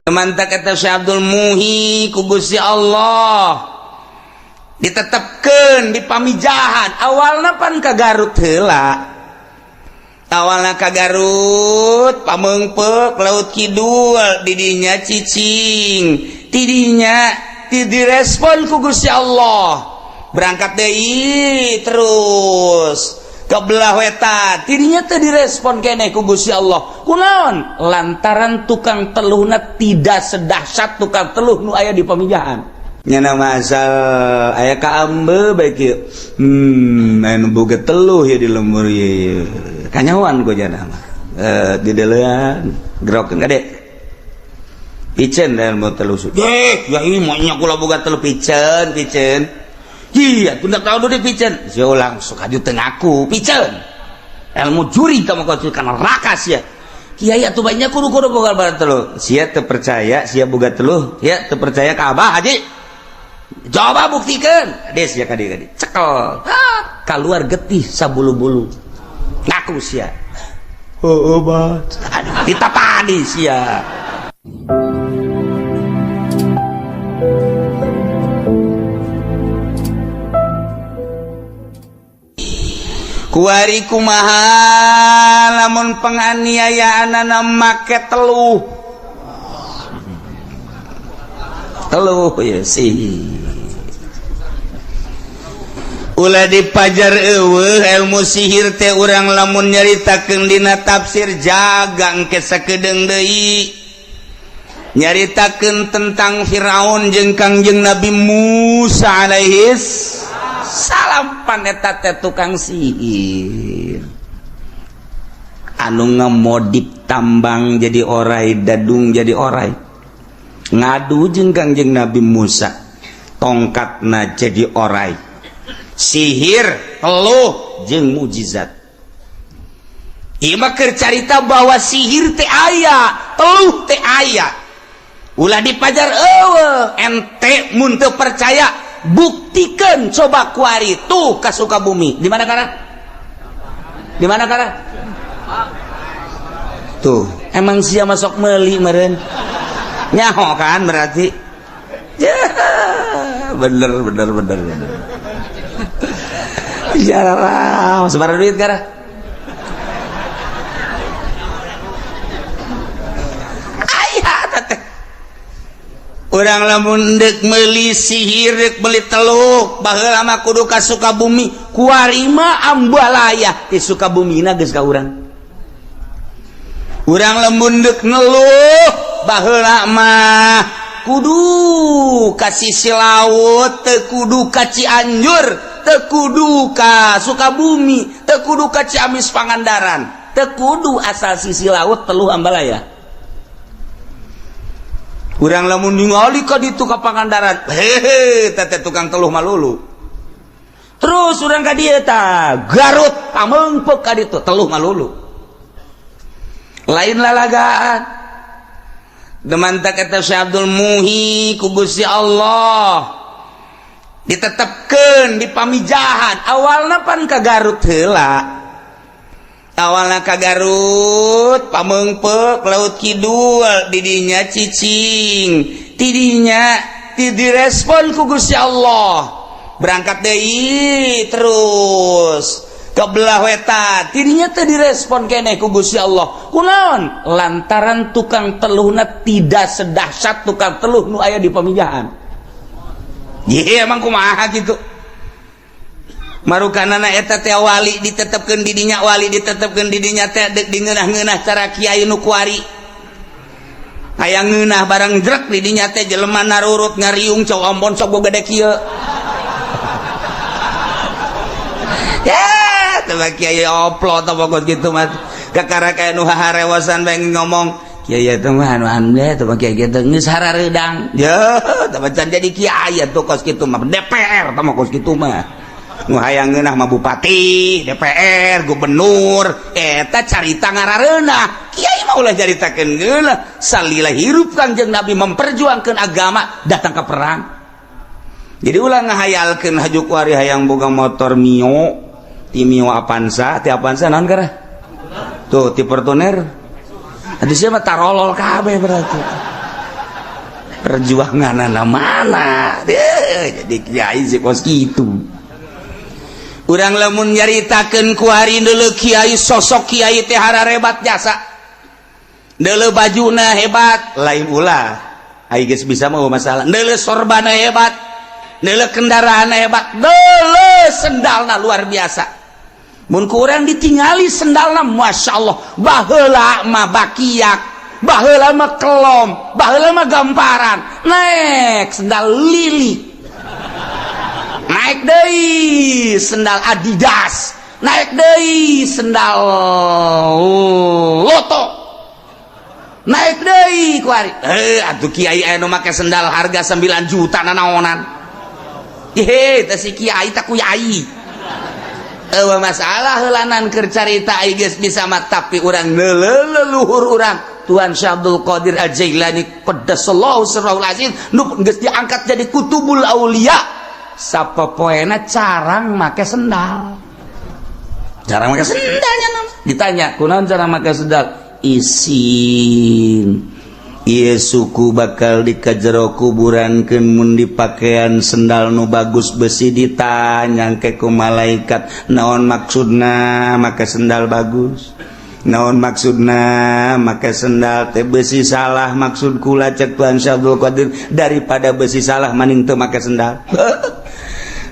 Mantap kata Syekh Abdul Muhi ku Gusti Allah ditetepkeun di pamijahan awalna pan ka Garut heula awalna ka Garut pameungpeuk laut kidul didinya cicing tidinya direspon ku Gusti Allah berangkat deui terus ke belah wetan tidinya teu direspon keneh ku Gusti Allah kunaon lantaran tukang teluhna tidak sedahsyat tukang teluh nu aya di pamijahan nyana masal aya ka ambe bae kieu anu boga teluh ya di lembur ieu kanyawan ku jana mah di deulean gerokeun gade piceun da mau teluh ya ini mah nya kula boga teluh piceun iya tundak tahu dulu piceun sia langsung aju teu ngaku piceun ilmu juri kamu kau kana rakas ya kiai atuh banyak kudu boga teluh sia teu percaya sia boga teluh ya teu percaya ka Abah Haji coba buktikeun des ya kadi cekel kaluar getih sabulu-bulu ngaku sia heueuh Bah ditapani sia kuari kumaha lamun penganiayaanana make teluh ya sih ulah dipajar eueuh ilmu sihir teh urang lamun nyaritakeun dina tafsir jaga engke sakedeung deui nyaritakeun tentang Firaun jeung Kangjeng Nabi Musa alaihis salam paneta teh tukang sihir anu ngamodip tambang jadi orai dadung jadi orai ngadu jeung Kangjeng Nabi Musa tongkatna jadi orai sihir teluh jeung mujizat ieu mah keur carita bahwa sihir teh aya teluh teh aya ulah dipajar eueuh ente mun teu percaya buktikan coba kuari tuh ke Sukabumi di mana kana tuh emang sia masuk meuli meureun nyaho kan berarti ya bener jarang sebar duit gara urang lamun deuk meuli sihir deuk meuli teluh baheula mah kudu ka Sukabumi kuari mah ambalaya di Sukabumina geus ka urang lamun deuk ngeluh baheula mah kudu ka sisi laut teu kudu ka Cianjur teu kudu ka Sukabumi teu kudu ka Ciamis Pangandaran teu kudu asal sisi laut teluh ambalaya urang lamun ningali ka ditu ka Pangandaran hehe teh tukang teluh malulu terus urang ka dieu tah Garut pameungpeuk ka ditu teluh malulu lain lalagaan demanta kata Syekh Abdul Muhi ku Gusti Allah ditetepkeun di pamijahan awalna pan ka Garut heula awalna ka Garut pameungpeuk laut kidul didinya cicing tidinya direspon ku Gusti Allah berangkat deui terus ke belah wetan tidinya teu direspon keneh ku Gusti Allah kunaon lantaran tukang teluhna tidak sedahsyat tukang teluh nu aya di pamijahan ye emang kumaha gitu marukanana eta teh wali ditetepkeun di dinya wali ditetepkeun di dinya teh deuk dingeunah-ngeunah cara kiai nu kuari aya ngeunah barang jrek di dinya teh jelema narurut ngariung cok ompon sok boga gede kieu ya teh kiai oplo teh pokok kitu mah kakara kaya nu harewasan bae ngomong kiai teh mah anu teh kiai kitu geus harareudang ya teh can jadi kiai atuh kos kitu mah DPR teh mah kos kitu mah nu hayang ngeunah mah bupati, DPR, gubernur, eta carita ngarareunah. Kiai mah ulah caritakeun geunah salila hirup Kangjeng Nabi memperjuangkeun agama datang ke perang. Jadi ulah ngahayalkeun haju kuari hayang boga motor Mio, ti Mio Avanza, ti Avanza naon gara? Tuh ti Fortuner. Hadi sia mah tarolol kabeh berarti. perjuangan mana jadi kiai si kos gitu. Urang lamun nyaritakeun ku hari deuleu kiai sosok kiai teh hararebat jasa. Deuleu bajuna hebat, lain ulah. Ai geus bisa mah masalah. Deuleu sorbana hebat, deuleu kendaraana hebat, deuleu sendalna luar biasa. Mun ku urang ditingali sendalna masyaallah, baheula mah bakiak, baheula mah kelom, baheula mah gamparan. Naik sendal lili. Naik deui sendal Adidas, naik deui sendal Loto, naik deui ku ari atuh kiai anu make sendal harga 9 juta nanaonan teh si kiai tak kuyai eueuh masalah heulanan keur carita ai geus bisa mah tapi urang leluhur urang Tuan Syekh Abdul Qadir Al-Jailani qaddasallahu sirrahul azim nu geus diangkat jadi kutubul aulia sapopoena carang make sendal. Carang make sendalnya nama. Ditanya, kunaon cara make sendal? Isin. Ieu suku bakal dikajero kuburankeun mun dipakaian sendal nu bagus besi ditanya ke ku malaikat, naon maksudna make sendal bagus? Naon maksudna make sendal teh besi salah maksud kula cek Tuan Syekh Abdul Qadir daripada besi salah mending teu make sendal.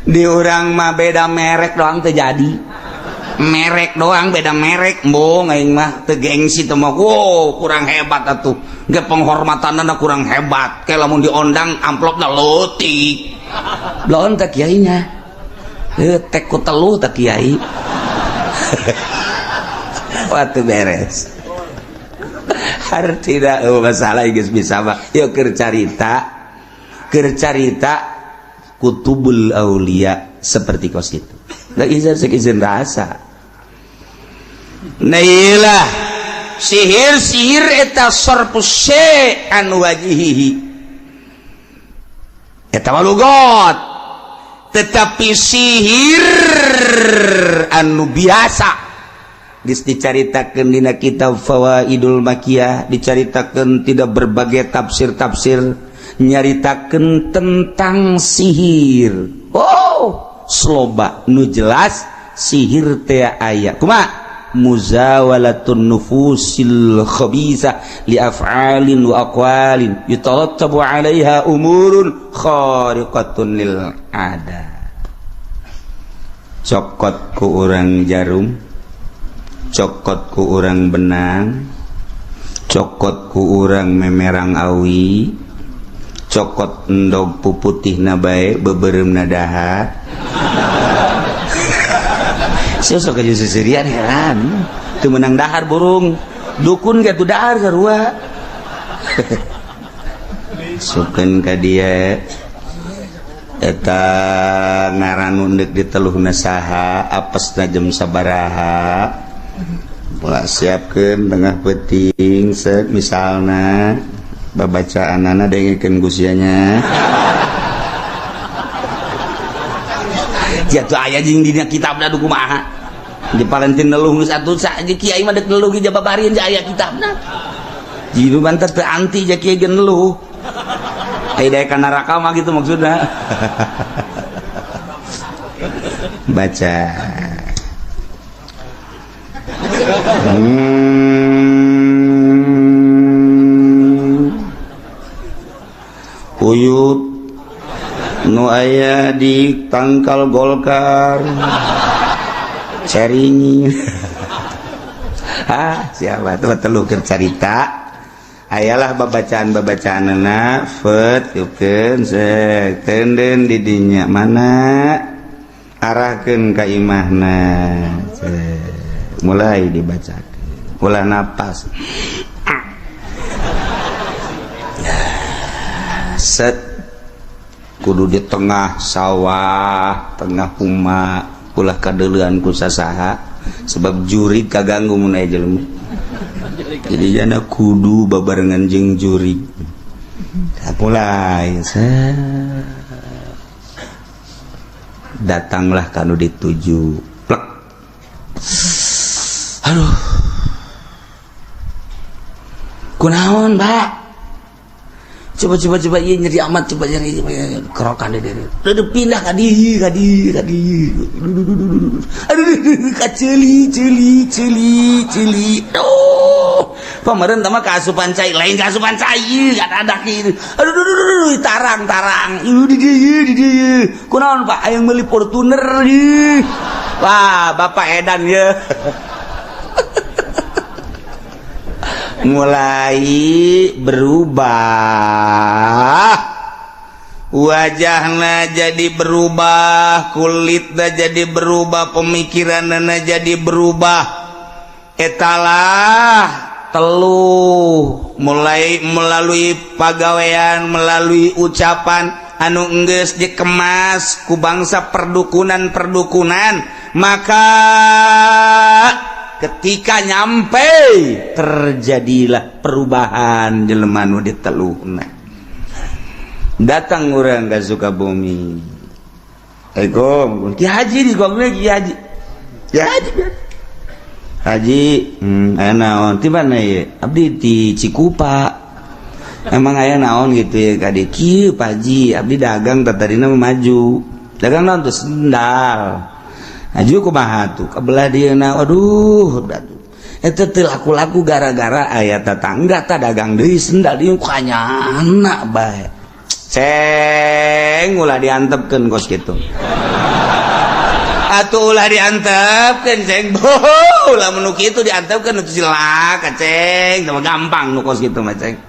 Di urang mah beda merek doang terjadi merek doang beda merek mbong aing mah teu gengsi teh mah wow kurang hebat atuh ge penghormatanna kurang hebat kayak lamun diondang amplopna leutik belon teh kiai nya tek ku teluh teh kiai waktu beres artina masalah geus bisa mah yuk keur carita kutubul aulia seperti kos itu. Nggak izin rasa. Nailah sihir eta sarfus syai'an wajihihi. Eta walugot. Tetapi sihir anu biasa dicaritakeun dina kitab Fawaidul Makiyah, dicaritakeun tidak berbagai tafsir-tafsir nyaritakeun tentang sihir. Oh, sloba nu jelas sihir teh aya. Kumaha? Muzawalatun nufusil khabisa li af'alin wa aqwalin yutarattabu 'alaiha umurun khariqatun lil 'ada. Cokot ku urang jarum, cokot ku urang benang, cokot ku urang memerang awi, cokot endog puputihna bae beubereumna dahar. Saya sok aja seserian heran teu meunang dahar burung dukun ge tu dahar sarua. Sukeun ka dieu eta ngaranun deuk diteluhna saha apesna jam sabaraha pula siapkeun tengah peuting set misalna babacaanana dengekeun gusianya. Jatuh aya jeung dina kitabna du kumaha. Di palentin neluh geus atuh saja kiai mah deuk neluh ge jababarieun ja aya kitabna. Jiru bantet teu anti ja kiai ge neluh. Ai daek ka neraka mah gitu maksudna. Baca. Uyut nu aya di tangkal Golkar ceringi. Siapa tuh telu keur carita ayalah babacaan-babacaanna fet yukeun sek tenden di dinya mana arahkeun ka imahna mulai dibacakeun ulah napas set kudu di tengah sawah tengah huma ulah kadeulean ku sasaha sebab jurig kaganggu mun aya jelema jadi jana kudu babarengan jeung jurig mulai datanglah kanu dituju plek aduh kunaon Mbak coba iya nyeri amat, coba nyeri kerokan deh udah pindah ka dieu aduh kaceli pameureun teh mah kaasupan cai lain kaasupan cai gadadak ieu aduh tarang di dieu kunaon Pak aya meuli Fortuner ieu wah Bapak edan ya mulai berubah wajahna jadi berubah kulitna jadi berubah pemikiranna jadi berubah etalah teluh mulai melalui pagawean melalui ucapan anu enggeus dikemas ku bangsa perdukunan maka ketika nyampe terjadilah perubahan jelema nu diteluhna datang urang ka Sukabumi Assalamualaikum Ki Haji di Sukabumi Ki Haji Haji aya naon ti mana ye abdi ti Cikupa emang aya naon gitu ya kade kieu Pak Haji abdi dagang tadina maju dagang naon tuh sendal aju kumaha tuh kabelah dieuna waduh eta teh laku-laku gara-gara aya tetangga tah dagang deui sendal dieu kanyana bae ceng ulah diantepkeun kos kitu atuh ulah diantepkeun ceng ulah mun kitu diantepkeun atuh silaka ceng gampang nu kos kitu mah ceng